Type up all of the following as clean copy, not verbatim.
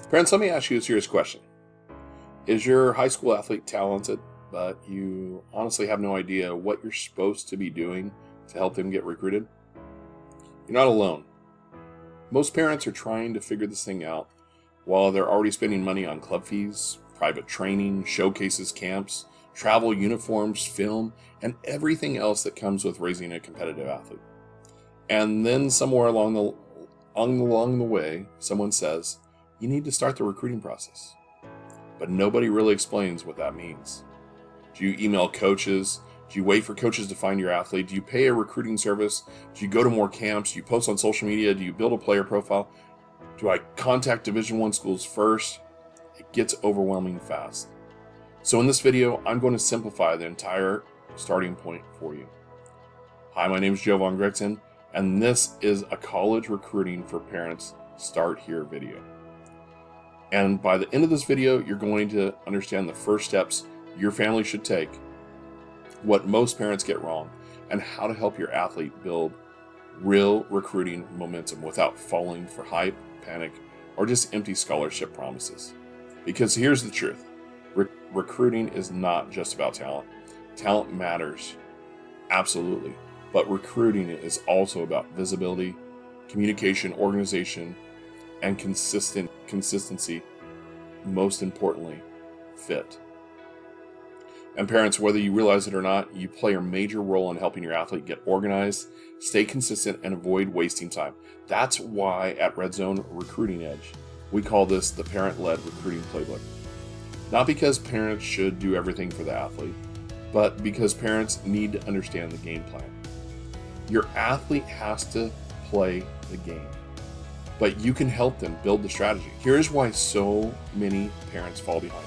Parents, let me ask you a serious question. Is your high school athlete talented, but you honestly have no idea what you're supposed to be doing to help them get recruited? You're not alone. Most parents are trying to figure this thing out while they're already spending money on club fees, private training, showcases, camps, travel, uniforms, film, and everything else that comes with raising a competitive athlete. And then somewhere along the way, someone says, you need to start the recruiting process. But nobody really explains what that means. Do you email coaches? Do you wait for coaches to find your athlete? Do you pay a recruiting service? Do you go to more camps? Do you post on social media? Do you build a player profile? Do I contact Division I schools first? It gets overwhelming fast. So in this video, I'm going to simplify the entire starting point for you. Hi, my name is Joe Von Gregson, and this is a college recruiting for parents start here video. And by the end of this video, you're going to understand the first steps your family should take, what most parents get wrong, and how to help your athlete build real recruiting momentum without falling for hype, panic, or just empty scholarship promises. Because here's the truth. Recruiting is not just about talent. Talent matters, absolutely. But recruiting is also about visibility, communication, organization, and consistency, most importantly, fit. And parents, whether you realize it or not, you play a major role in helping your athlete get organized, stay consistent, and avoid wasting time. That's why at Red Zone Recruiting Edge, we call this the parent-led recruiting playbook. Not because parents should do everything for the athlete, but because parents need to understand the game plan. Your athlete has to play the game, but you can help them build the strategy. Here's why so many parents fall behind.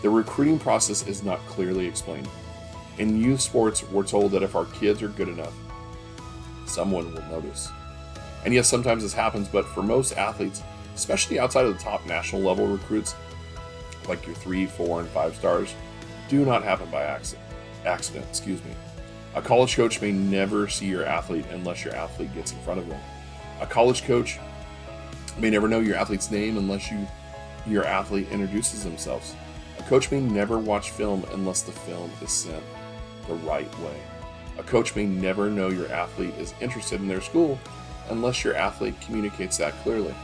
The recruiting process is not clearly explained. In youth sports, we're told that if our kids are good enough, someone will notice. And yes, sometimes this happens, but for most athletes, especially outside of the top national level recruits, like your 3, 4, and 5 stars, do not happen by accident. A college coach may never see your athlete unless your athlete gets in front of them. A college coach may never know your athlete's name unless your athlete introduces themselves. A coach may never watch film unless the film is sent the right way. A coach may never know your athlete is interested in their school unless your athlete communicates that clearly.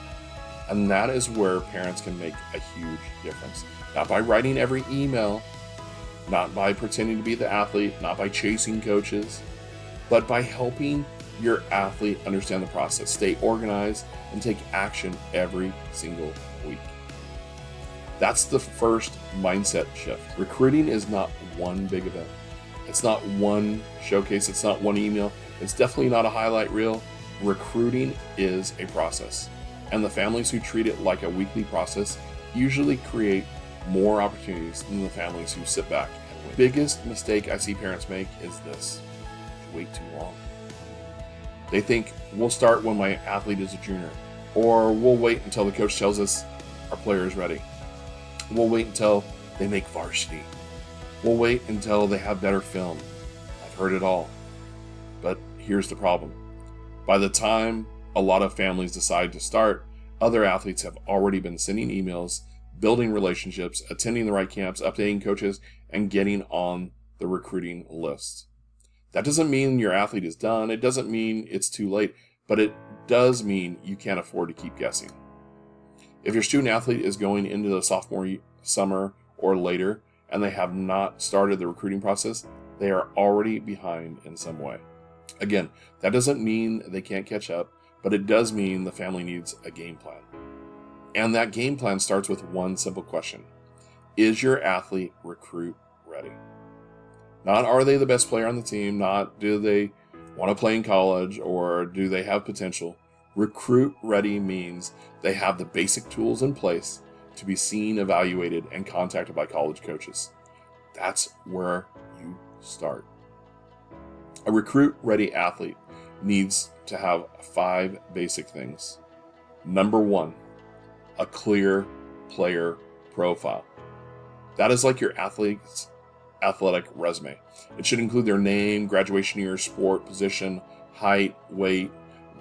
And that is where parents can make a huge difference. Not by writing every email, not by pretending to be the athlete, not by chasing coaches, but by helping your athlete understand the process, stay organized, and take action every single week. That's the first mindset shift. Recruiting is not one big event. It's not one showcase. It's not one email. It's definitely not a highlight reel. Recruiting is a process. And the families who treat it like a weekly process usually create more opportunities than the families who sit back and wait. Biggest mistake I see parents make is this: they wait too long. They think, we'll start when my athlete is a junior, or we'll wait until the coach tells us our player is ready. We'll wait until they make varsity. We'll wait until they have better film. I've heard it all. But here's the problem. By the time a lot of families decide to start, other athletes have already been sending emails, building relationships, attending the right camps, updating coaches, and getting on the recruiting list. That doesn't mean your athlete is done. It doesn't mean it's too late, but it does mean you can't afford to keep guessing. If your student athlete is going into the sophomore summer or later, and they have not started the recruiting process, they are already behind in some way. Again, that doesn't mean they can't catch up, but it does mean the family needs a game plan. And that game plan starts with one simple question. Is your athlete recruit ready? Not are they the best player on the team, not do they want to play in college, or do they have potential. Recruit ready means they have the basic tools in place to be seen, evaluated, and contacted by college coaches. That's where you start. A recruit ready athlete needs to have 5 basic things. Number 1, a clear player profile. That is like your athlete's athletic resume. It should include their name, graduation year, sport, position, height, weight,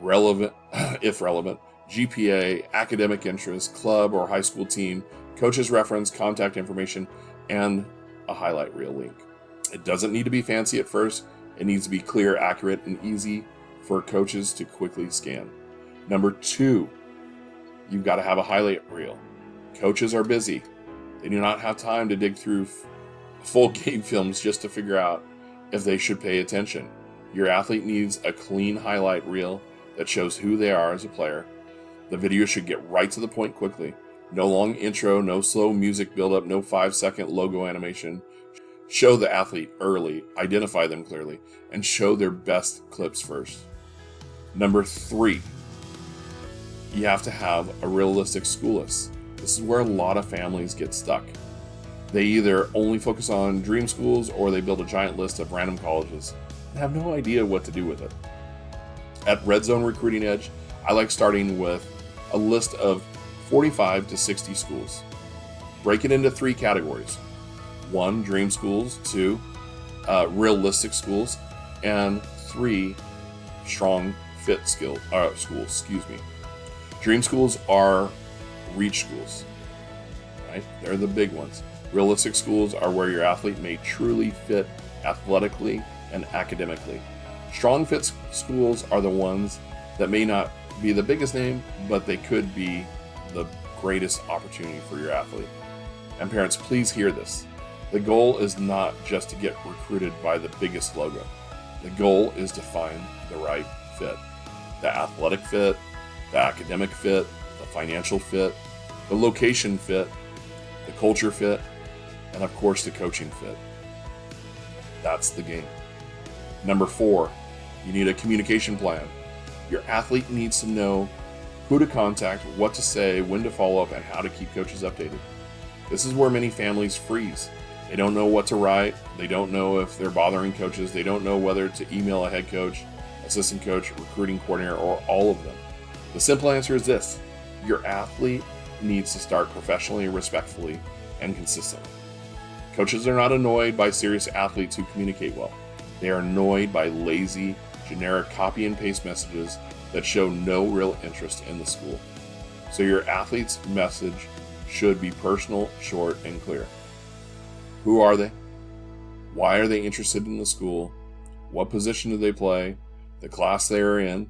relevant, if relevant, GPA, academic interest, club or high school team, coach's reference, contact information, and a highlight reel link. It doesn't need to be fancy at first. It needs to be clear, accurate, and easy for coaches to quickly scan. Number 2, you've got to have a highlight reel. Coaches are busy. They do not have time to dig through full game films just to figure out if they should pay attention. Your athlete needs a clean highlight reel that shows who they are as a player. The video should get right to the point quickly. No long intro, no slow music buildup, no 5-second logo animation. Show the athlete early, identify them clearly, and show their best clips first. Number 3, you have to have a realistic school list. This is where a lot of families get stuck. They either only focus on dream schools or they build a giant list of random colleges and have no idea what to do with it. At Red Zone Recruiting Edge, I like starting with a list of 45 to 60 schools. Break it into 3 categories. 1, dream schools. 2, realistic schools. And 3, strong fit schools. Dream schools are reach schools, right? They're the big ones. Realistic schools are where your athlete may truly fit athletically and academically. Strong fit schools are the ones that may not be the biggest name, but they could be the greatest opportunity for your athlete. And parents, please hear this. The goal is not just to get recruited by the biggest logo. The goal is to find the right fit. The athletic fit, the academic fit, the financial fit, the location fit, the culture fit, and of course the coaching fit. That's the game. Number 4, you need a communication plan. Your athlete needs to know who to contact, what to say, when to follow up, and how to keep coaches updated. This is where many families freeze. They don't know what to write. They don't know if they're bothering coaches. They don't know whether to email a head coach, assistant coach, recruiting coordinator, or all of them. The simple answer is this: your athlete needs to start professionally, respectfully, and consistently. Coaches are not annoyed by serious athletes who communicate well. They are annoyed by lazy, generic copy and paste messages that show no real interest in the school. So your athlete's message should be personal, short, and clear. Who are they? Why are they interested in the school? What position do they play? The class they are in?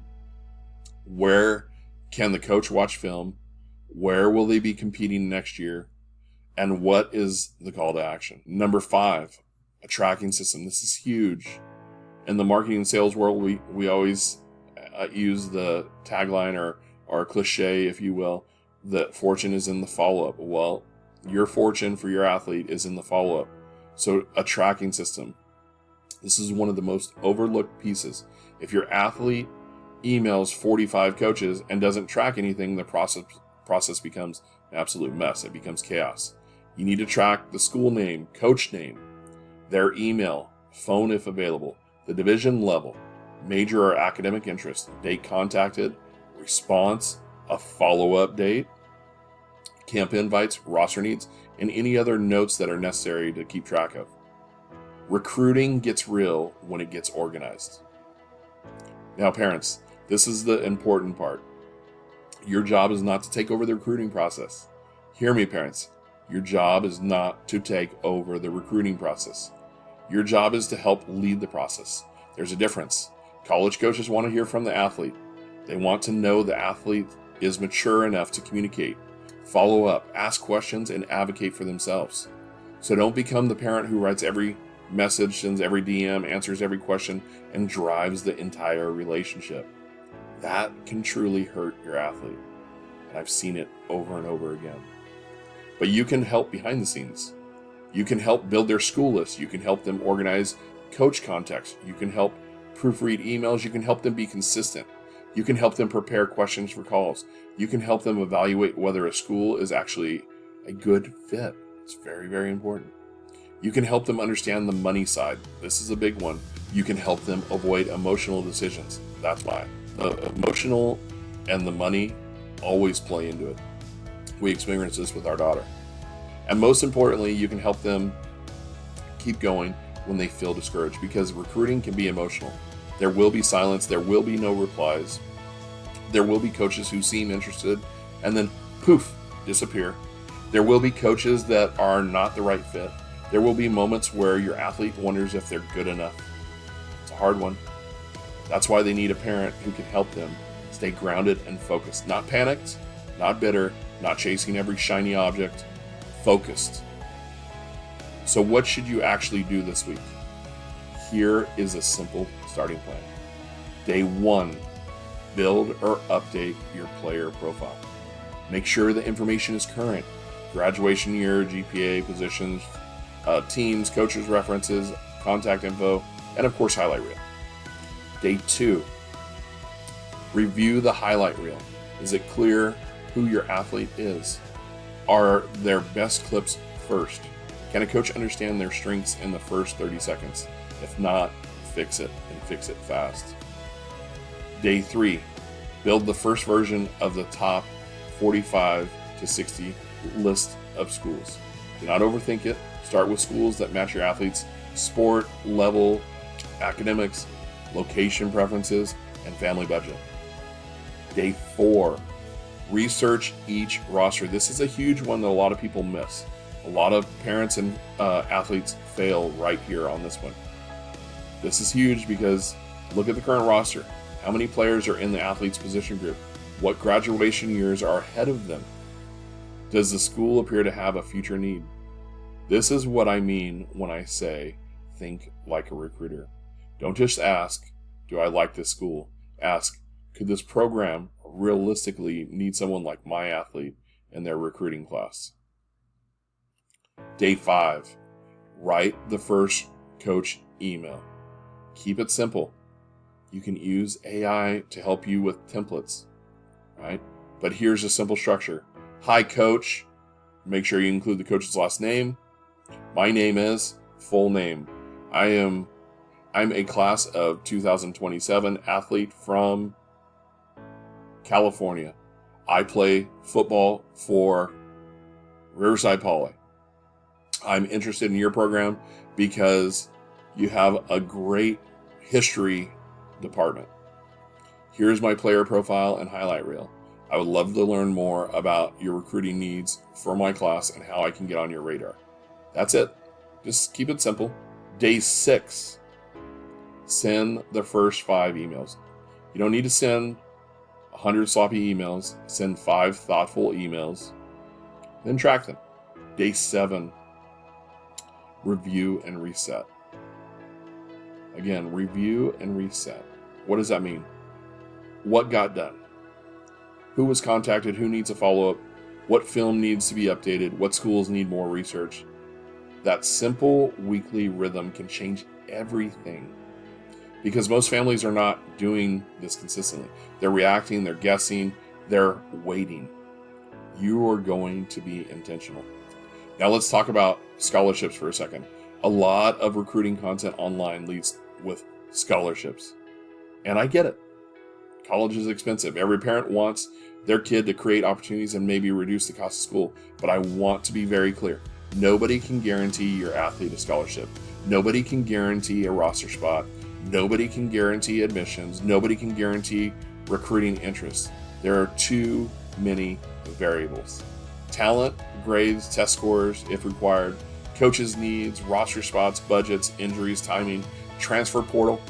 Where can the coach watch film? Where will they be competing next year? And what is the call to action? Number 5, a tracking system. This is huge. In the marketing and sales world, we always use the tagline or cliche, if you will, that fortune is in the follow-up. Well, your fortune for your athlete is in the follow-up. So a tracking system. This is one of the most overlooked pieces. If your athlete emails 45 coaches and doesn't track anything, the process becomes an absolute mess. It becomes chaos. You need to track the school name, coach name, their email, phone if available, the division level, major or academic interest, date contacted, response, a follow-up date, camp invites, roster needs, and any other notes that are necessary to keep track of. Recruiting gets real when it gets organized. Now, parents, this is the important part. Your job is not to take over the recruiting process. Hear me, parents. Your job is not to take over the recruiting process. Your job is to help lead the process. There's a difference. College coaches want to hear from the athlete. They want to know the athlete is mature enough to communicate, follow up, ask questions, and advocate for themselves. So don't become the parent who writes every message, sends every DM, answers every question, and drives the entire relationship. That can truly hurt your athlete. And I've seen it over and over again. But you can help behind the scenes. You can help build their school list. You can help them organize coach contacts. You can help proofread emails. You can help them be consistent. You can help them prepare questions for calls. You can help them evaluate whether a school is actually a good fit. It's very, very important. You can help them understand the money side. This is a big one. You can help them avoid emotional decisions. That's why. The emotional and the money always play into it. We experience this with our daughter. And most importantly, you can help them keep going when they feel discouraged, because recruiting can be emotional. There will be silence. There will be no replies. There will be coaches who seem interested and then poof, disappear. There will be coaches that are not the right fit. There will be moments where your athlete wonders if they're good enough. It's a hard one. That's why they need a parent who can help them stay grounded and focused. Not panicked, not bitter, not chasing every shiny object. Focused. So what should you actually do this week? Here is a simple starting plan. Day 1, build or update your player profile. Make sure the information is current. Graduation year, GPA, positions, teams, coaches, references, contact info, and of course, highlight reel. Day 2, review the highlight reel. Is it clear who your athlete is? Are their best clips first? Can a coach understand their strengths in the first 30 seconds? If not, fix it and fix it fast. Day 3, build the first version of the top 45 to 60 list of schools. Do not overthink it. Start with schools that match your athletes' sport, level, academics, location preferences, and family budget. Day 4, research each roster. This is a huge one that a lot of people miss. A lot of parents and athletes fail right here on this one. This is huge because look at the current roster. How many players are in the athlete's position group? What graduation years are ahead of them? Does the school appear to have a future need? This is what I mean when I say think like a recruiter. Don't just ask, do I like this school? Ask, could this program realistically need someone like my athlete in their recruiting class? Day 5, write the first coach email. Keep it simple. You can use AI to help you with templates, right? But here's a simple structure. Hi, coach. Make sure you include the coach's last name. My name is, full name. I'm a class of 2027 athlete from California. I play football for Riverside Poly. I'm interested in your program because you have a great history department. Here's my player profile and highlight reel. I would love to learn more about your recruiting needs for my class and how I can get on your radar. That's it. Just keep it simple. Day 6, send the first 5 emails. You don't need to send 100 sloppy emails. Send 5 thoughtful emails. Then track them. Day 7, review and reset. Again, review and reset. What does that mean? What got done? Who was contacted? Who needs a follow-up? What film needs to be updated? What schools need more research? That simple weekly rhythm can change everything because most families are not doing this consistently. They're reacting, they're guessing, they're waiting. You are going to be intentional. Now let's talk about scholarships for a second. A lot of recruiting content online leads with scholarships. And I get it. College is expensive. Every parent wants their kid to create opportunities and maybe reduce the cost of school. But I want to be very clear. Nobody can guarantee your athlete a scholarship. Nobody can guarantee a roster spot. Nobody can guarantee admissions. Nobody can guarantee recruiting interest. There are too many variables. Talent, grades, test scores, if required, coaches' needs, roster spots, budgets, injuries, timing, transfer portal.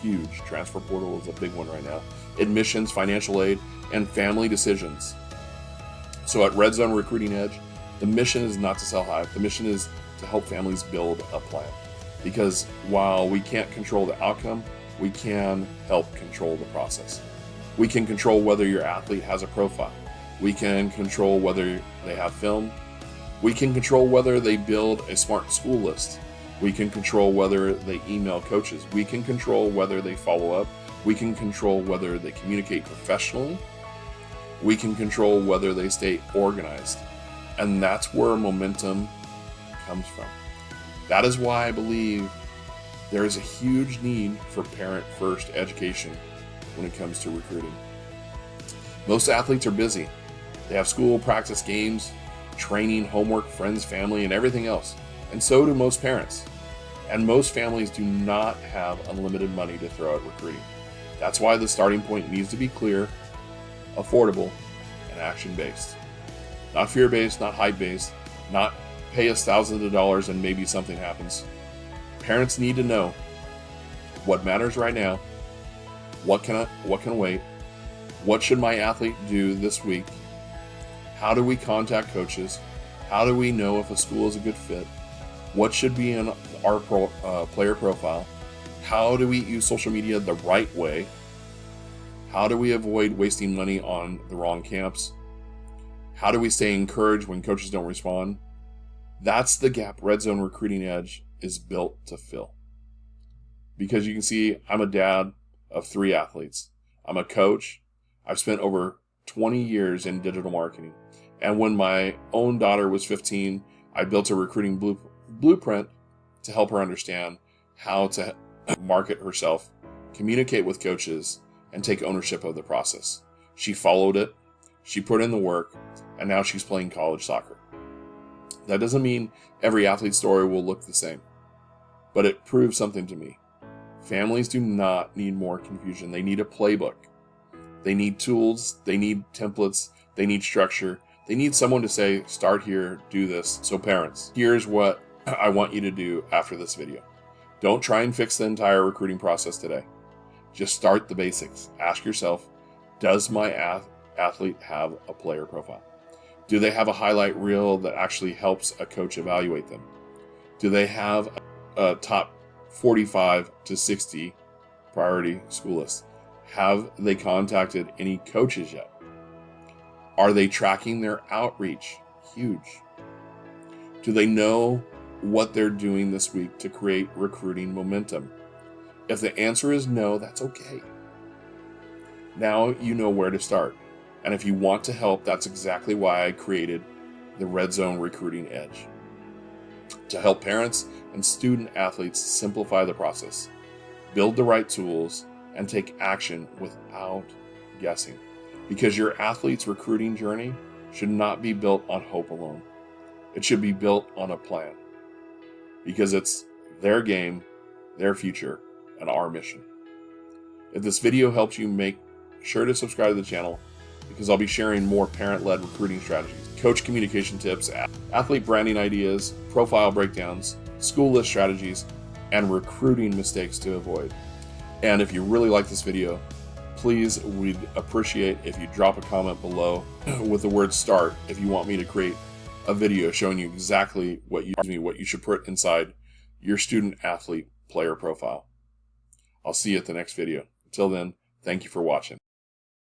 Huge. Transfer portal is a big one right now. Admissions, financial aid, and family decisions. So at Red Zone Recruiting Edge, the mission is not to sell hype. The mission is to help families build a plan. Because while we can't control the outcome, we can help control the process. We can control whether your athlete has a profile. We can control whether they have film. We can control whether they build a smart school list. We can control whether they email coaches. We can control whether they follow up. We can control whether they communicate professionally. We can control whether they stay organized. And that's where momentum comes from. That is why I believe there is a huge need for parent-first education when it comes to recruiting. Most athletes are busy. They have school, practice, games, training, homework, friends, family, and everything else. And so do most parents. And most families do not have unlimited money to throw at recruiting. That's why the starting point needs to be clear, affordable, and action-based. Not fear-based, not hype-based, not pay us thousands of dollars and maybe something happens. Parents need to know what matters right now, what can wait, what should my athlete do this week, how do we contact coaches, how do we know if a school is a good fit, what should be in our player profile, how do we use social media the right way, how do we avoid wasting money on the wrong camps, how do we stay encouraged when coaches don't respond. That's the gap Red Zone Recruiting Edge is built to fill. Because you can see, I'm a dad of 3 athletes. I'm a coach. I've spent over 20 years in digital marketing. And when my own daughter was 15, I built a recruiting blueprint to help her understand how to market herself, communicate with coaches, and take ownership of the process. She followed it, she put in the work, and now she's playing college soccer. That doesn't mean every athlete's story will look the same, but it proves something to me. Families do not need more confusion. They need a playbook. They need tools. They need templates. They need structure. They need someone to say, start here, do this. So parents, here's what I want you to do after this video. Don't try and fix the entire recruiting process today. Just start the basics. Ask yourself, does my athlete have a player profile? Do they have a highlight reel that actually helps a coach evaluate them? Do they have a top 45 to 60 priority school list? Have they contacted any coaches yet? Are they tracking their outreach? Huge. Do they know what they're doing this week to create recruiting momentum? If the answer is no, that's okay. Now you know where to start. And if you want to help, that's exactly why I created the Red Zone Recruiting Edge. To help parents and student athletes simplify the process, build the right tools, and take action without guessing. Because your athlete's recruiting journey should not be built on hope alone. It should be built on a plan. Because it's their game, their future, and our mission. If this video helps you, make sure to subscribe to the channel, because I'll be sharing more parent-led recruiting strategies, coach communication tips, athlete branding ideas, profile breakdowns, school list strategies, and recruiting mistakes to avoid. And if you really like this video, please, we'd appreciate if you drop a comment below with the word START if you want me to create a video showing you exactly what you should put inside your student athlete player profile. I'll see you at the next video. Until then, thank you for watching.